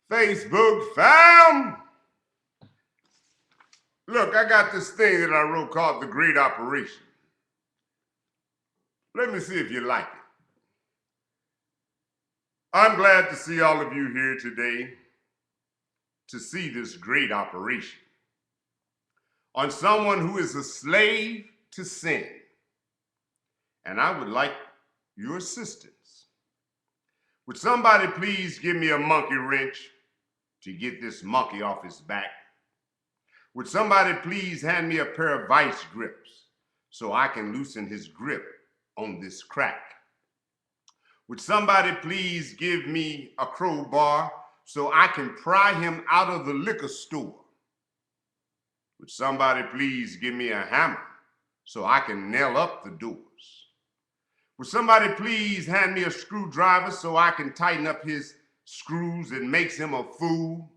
Facebook fam. Look, I got this thing that I wrote called The Great Operation. Let me see if you like it. I'm glad to see all of you here today to see this great operation on someone who is a slave to sin. And I would like your assistance. Would somebody please give me a monkey wrench to get this monkey off his back? Would somebody please hand me a pair of vice grips so I can loosen his grip on this crack? Would somebody please give me a crowbar so I can pry him out of the liquor store? Would somebody please give me a hammer so I can nail up the doors? Would somebody please hand me a screwdriver so I can tighten up his screws that makes him a fool?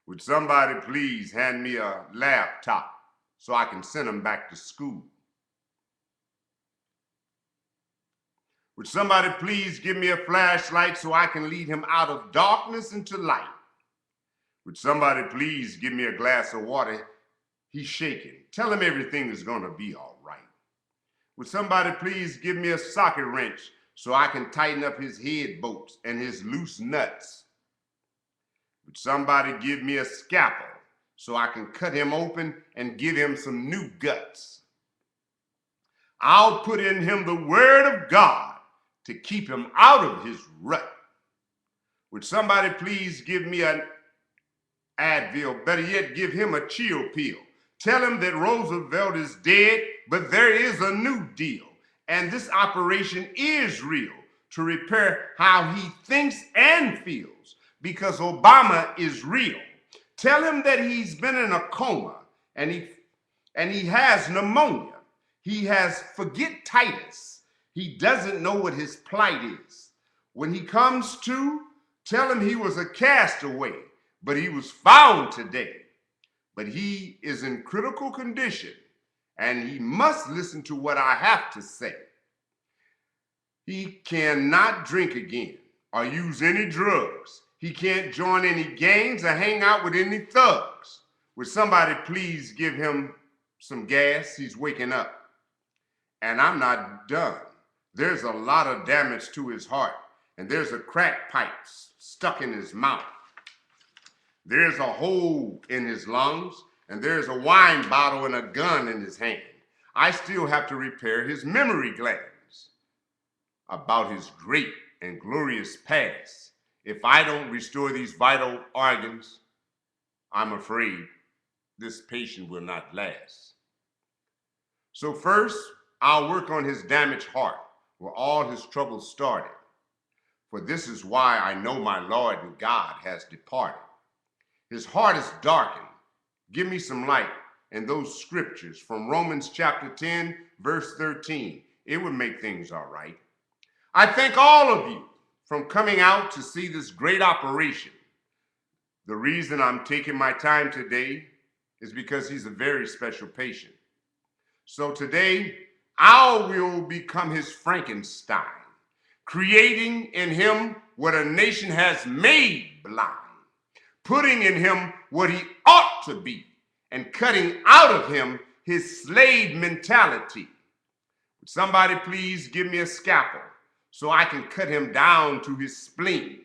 Would somebody please hand me a laptop so I can send him back to school? Would somebody please give me a flashlight so I can lead him out of darkness into light? Would somebody please give me a glass of water? He's shaking. Tell him everything is going to be all right. Would somebody please give me a socket wrench so I can tighten up his head bolts and his loose nuts? Would somebody give me a scalpel so I can cut him open and give him some new guts? I'll put in him the word of God to keep him out of his rut. Would somebody please give me an Advil, better yet give him a chill pill? Tell him that Roosevelt is dead, but there is a new deal. And this operation is real to repair how he thinks and feels, because Obama is real. Tell him that he's been in a coma and he has pneumonia. He has forget-titus. He doesn't know what his plight is. When he comes to, tell him he was a castaway, but he was found today. But he is in critical condition, and he must listen to what I have to say. He cannot drink again or use any drugs. He can't join any gangs or hang out with any thugs. Would somebody please give him some gas? He's waking up. And I'm not done. There's a lot of damage to his heart, and there's a crack pipe stuck in his mouth. There's a hole in his lungs, and there's a wine bottle and a gun in his hand. I still have to repair his memory glands about his great and glorious past. If I don't restore these vital organs, I'm afraid this patient will not last. So first, I'll work on his damaged heart, where all his troubles started. For this is why I know my Lord and God has departed. His heart is darkened. Give me some light in those scriptures from Romans chapter 10, verse 13. It would make things all right. I thank all of you from coming out to see this great operation. The reason I'm taking my time today is because he's a very special patient. So today, I will become his Frankenstein, creating in him what a nation has made blind, putting in him what he ought to be, and cutting out of him his slave mentality. Would somebody please give me a scalpel so I can cut him down to his spleen,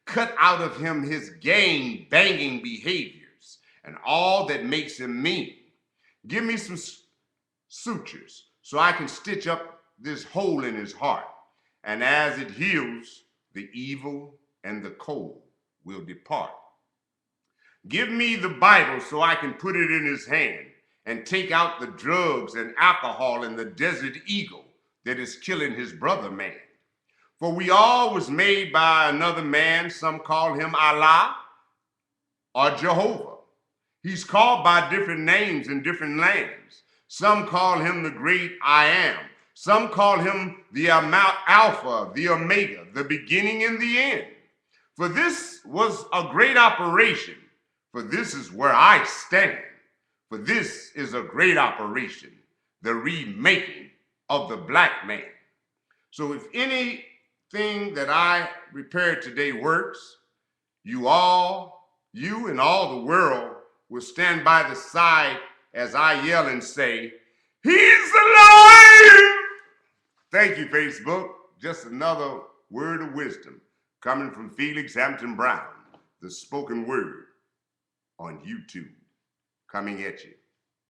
cut out of him his gang-banging behaviors and all that makes him mean. Give me some sutures so I can stitch up this hole in his heart, and as it heals, the evil and the cold will depart. Give me the Bible so I can put it in his hand and take out the drugs and alcohol and the desert eagle that is killing his brother man. For we all was made by another man. Some call him Allah or Jehovah. He's called by different names in different lands. Some call him the great I am. Some call him the Alpha, the Omega, the beginning and the end. For this was a great operation. For this is where I stand. For this is a great operation, the remaking of the black man. So if anything that I prepared today works, You and all the world will stand by the side as I yell and say, he's alive! Thank you, Facebook. Just another word of wisdom coming from Felix Hampton Brown, the spoken word on YouTube, coming at you.